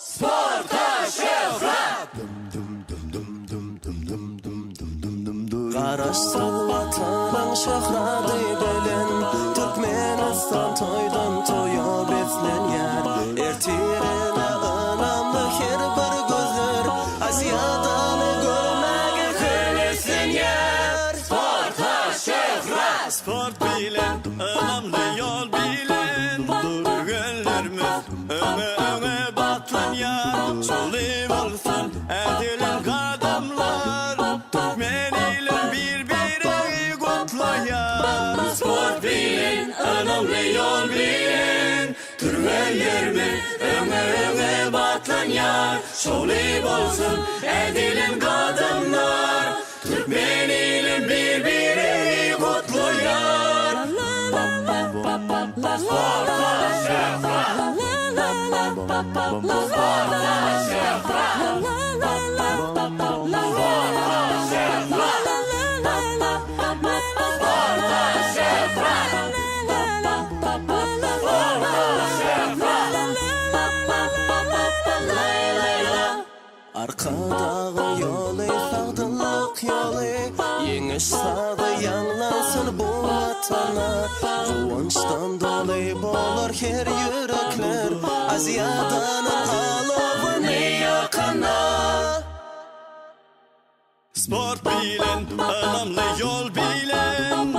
Sporta şöhret. Qarashsın vatanın şöhreti bilen Türkmenistan toydan toya beslenyen Ertirine anamlı her bir gözler Aziyadan görmege köylesin yer. Sporta şöhret. Sport bilen, anamlı yol bilen Gönlümüz öne batlan yar Çolib olsun edilen kadamlar Türkmeniyle birbiri kutlayar. Sport bilin, önemli yol bilin. Türkmenlerimiz öne batlan yar. Şolib olsun edilen kadınlar. Türkmeniyle birbiri kutlayar. Sporta şöhret. Sporta şöhret. Arkadağın yolu sağdılık yolu Yeniş sağdı yanlansın bu vatana Kıvançtan dolayı bolar her yürekler Aziyadanın alovunu yakana. Sport bilen, anamlı yol bilen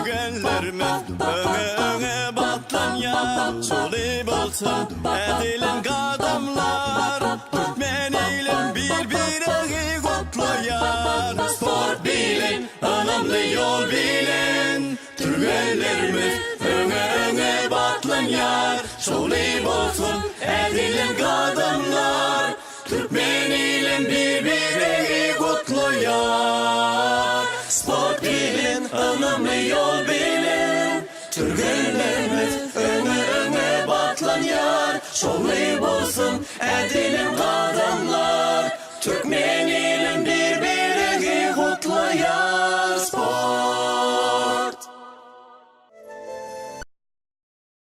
Gönlümüz öne batlan yar Çolib olsun edilen kadamlar Türkmeniyle birbiri kutlayar. Sport bilin, önemli yol bilin. Türkmenlerimiz öne batlan yar. Şolib olsun edilen kadınlar. Türkmeniyle birbiri kutlayar. Sport bilin, önemli yol bilin. Türkmenlerimiz öne batlan yar. Şolib olsun edilen kadınlar. Türkmeniyle